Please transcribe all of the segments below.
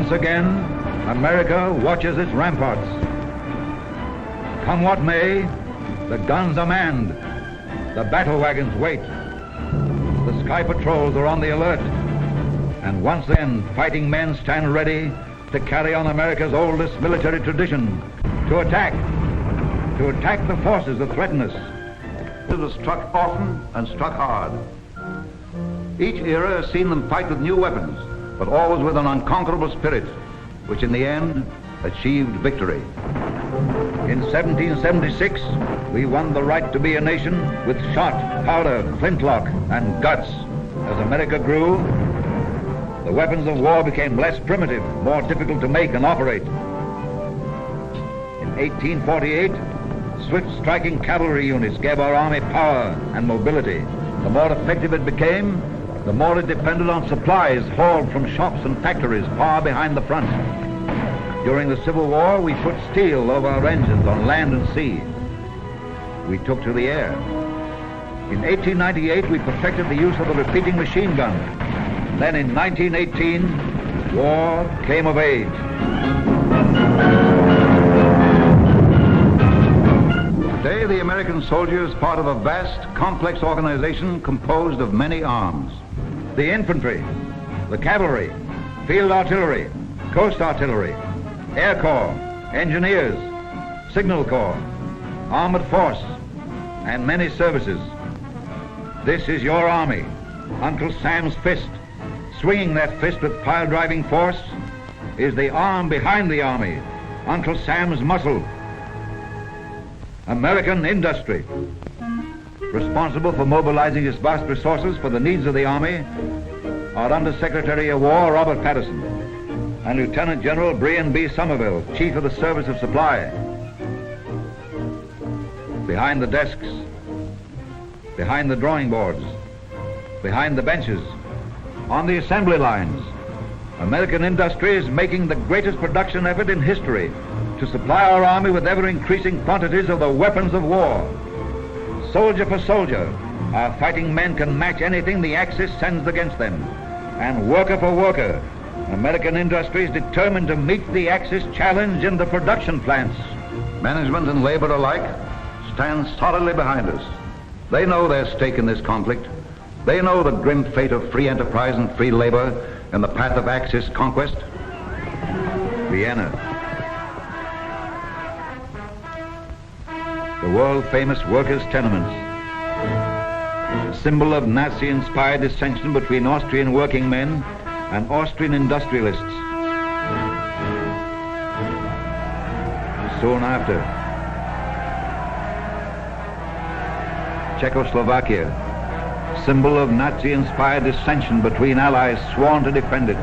Once again, America watches its ramparts. Come what may, the guns are manned, the battle wagons wait, the sky patrols are on the alert, and once again, fighting men stand ready to carry on America's oldest military tradition, to attack the forces that threaten us. It was struck often and struck hard. Each era has seen them fight with new weapons, but always with an unconquerable spirit, which in the end achieved victory. In 1776, we won the right to be a nation with shot, powder, flintlock, and guts. As America grew, the weapons of war became less primitive, more difficult to make and operate. In 1848, swift striking cavalry units gave our army power and mobility. The more effective it became, the more it depended on supplies hauled from shops and factories far behind the front. During the Civil War, we put steel over our engines on land and sea. We took to the air. In 1898, we perfected the use of the repeating machine gun. Then in 1918, war came of age. Today, the American soldier is part of a vast, complex organization composed of many arms. The infantry, the cavalry, field artillery, coast artillery, Air Corps, engineers, signal corps, armored force, and many services. This is your army, Uncle Sam's fist. Swinging that fist with pile-driving force is the arm behind the army, Uncle Sam's muscle. American industry. Responsible for mobilizing its vast resources for the needs of the army are Under-Secretary of War Robert Patterson and Lieutenant General Brian B. Somerville, Chief of the Service of Supply. Behind the desks, behind the drawing boards, behind the benches, on the assembly lines, American industry is making the greatest production effort in history to supply our army with ever-increasing quantities of the weapons of war. Soldier for soldier, our fighting men can match anything the Axis sends against them. And worker for worker, American industry is determined to meet the Axis challenge in the production plants. Management and labor alike stand solidly behind us. They know their stake in this conflict. They know the grim fate of free enterprise and free labor in the path of Axis conquest. Vienna. The world-famous workers' tenements. A symbol of Nazi-inspired dissension between Austrian working men and Austrian industrialists. Soon after, Czechoslovakia, symbol of Nazi-inspired dissension between allies sworn to defend it.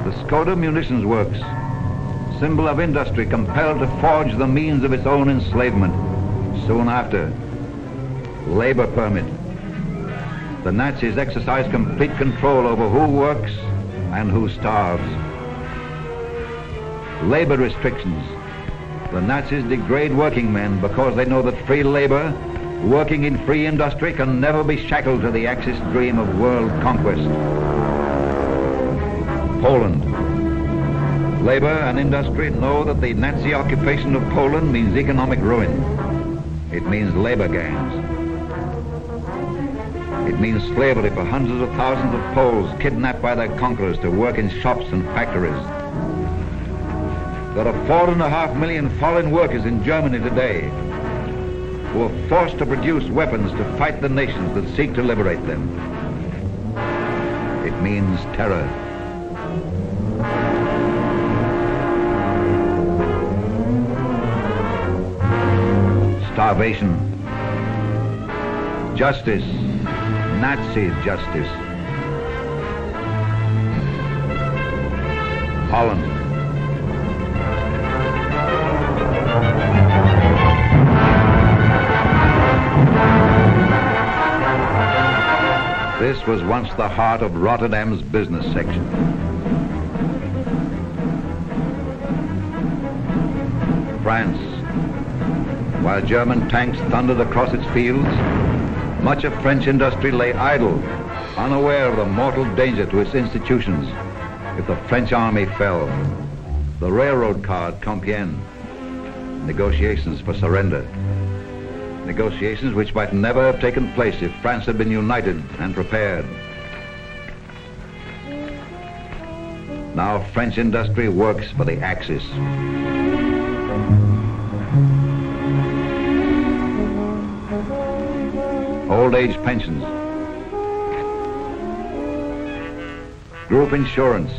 The Skoda munitions works, symbol of industry compelled to forge the means of its own enslavement. Soon after, labor permit. The Nazis exercise complete control over who works and who starves. Labor restrictions. The Nazis degrade working men because they know that free labor, working in free industry, can never be shackled to the Axis dream of world conquest. Poland. Labor and industry know that the Nazi occupation of Poland means economic ruin. It means labor gangs. It means slavery for hundreds of thousands of Poles kidnapped by their conquerors to work in shops and factories. There are 4.5 million foreign workers in Germany today who are forced to produce weapons to fight the nations that seek to liberate them. It means terror. Starvation. Justice. Nazi justice. Holland. This was once the heart of Rotterdam's business section. France. While German tanks thundered across its fields, much of French industry lay idle, unaware of the mortal danger to its institutions if the French army fell. the railroad car at Compiègne, negotiations for surrender. Negotiations which might never have taken place if France had been united and prepared. Now French industry works for the Axis. Old age pensions, group insurance,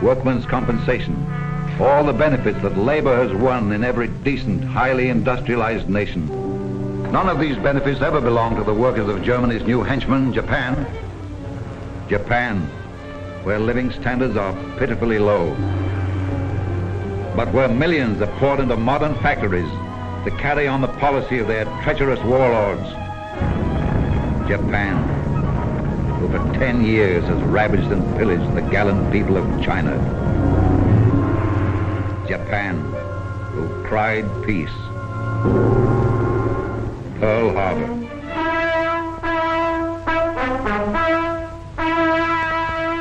workmen's compensation, all the benefits that labor has won in every decent, highly industrialized nation. None of these benefits ever belonged to the workers of Germany's new henchman, Japan. Japan, where living standards are pitifully low, but where millions are poured into modern factories to carry on the policy of their treacherous warlords. Japan, who for 10 years has ravaged and pillaged the gallant people of China. Japan, who cried peace. Pearl Harbor.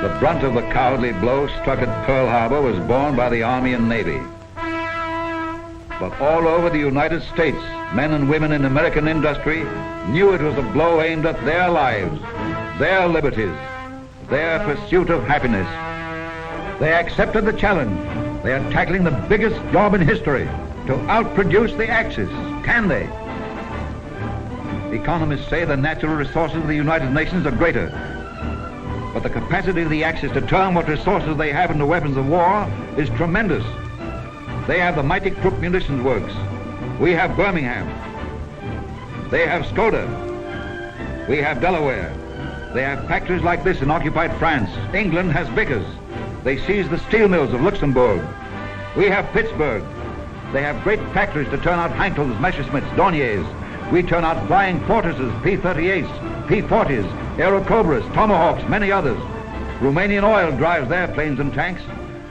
The brunt of the cowardly blow struck at Pearl Harbor was borne by the Army and Navy. But all over the United States, men and women in American industry knew it was a blow aimed at their lives, their liberties, their pursuit of happiness. They accepted the challenge. They are tackling the biggest job in history to outproduce the Axis. Can they? Economists say the natural resources of the United Nations are greater, but the capacity of the Axis to turn what resources they have into weapons of war is tremendous. They have the mighty Krupp munitions works. We have Birmingham. They have Skoda. We have Delaware. They have factories like this in occupied France. England has Vickers. They seized the steel mills of Luxembourg. We have Pittsburgh. They have great factories to turn out Heinkels, Messerschmitts, Dorniers. We turn out flying fortresses, P-38s, P-40s, Aerocobras, Tomahawks, many others. Romanian oil drives their planes and tanks.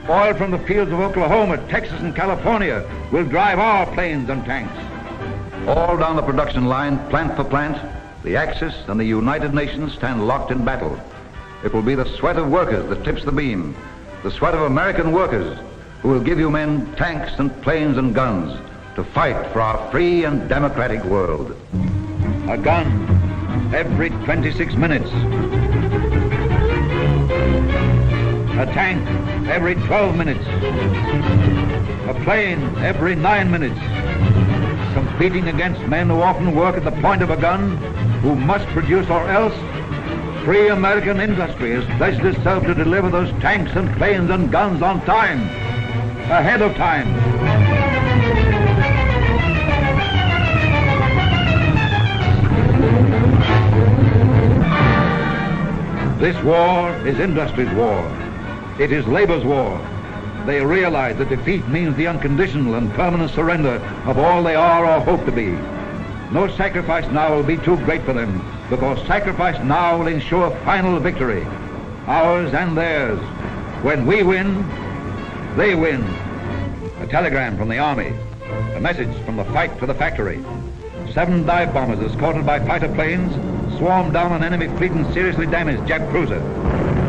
Oil from the fields of Oklahoma, Texas, and California will drive our planes and tanks. All down the production line, plant for plant, the Axis and the United Nations stand locked in battle. It will be the sweat of workers that tips the beam, the sweat of American workers who will give you men tanks and planes and guns to fight for our free and democratic world. A gun every 26 minutes. A tank every 12 minutes. A plane every 9 minutes. Competing against men who often work at the point of a gun, who must produce or else. Free American industry has pledged itself to deliver those tanks and planes and guns on time, ahead of time. This war is industry's war. It is labor's war. They realize that defeat means the unconditional and permanent surrender of all they are or hope to be. No sacrifice now will be too great for them, because sacrifice now will ensure final victory, ours and theirs. When we win, they win. A telegram from the Army, a message from the fight to the factory. 7 dive bombers escorted by fighter planes swarmed down an enemy fleet and seriously damaged Jap cruiser.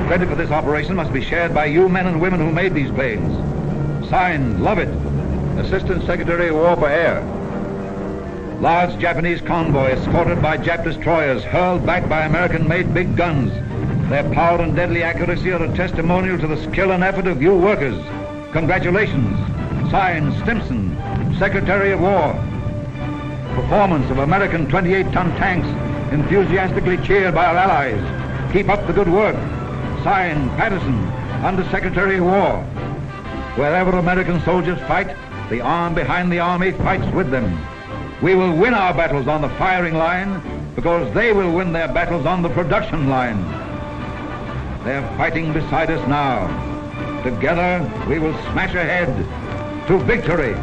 Credit for this operation must be shared by you men and women who made these planes. Signed, Lovett, Assistant Secretary of War for Air. Large Japanese convoy escorted by Jap destroyers hurled back by American-made big guns. Their power and deadly accuracy are a testimonial to the skill and effort of you workers. Congratulations. Signed, Stimson, Secretary of War. Performance of American 28-ton tanks enthusiastically cheered by our allies. Keep up the good work. Signed, Patterson, Under-Secretary of War. Wherever American soldiers fight, the arm behind the army fights with them. We will win our battles on the firing line because they will win their battles on the production line. They're fighting beside us now. Together, we will smash ahead to victory.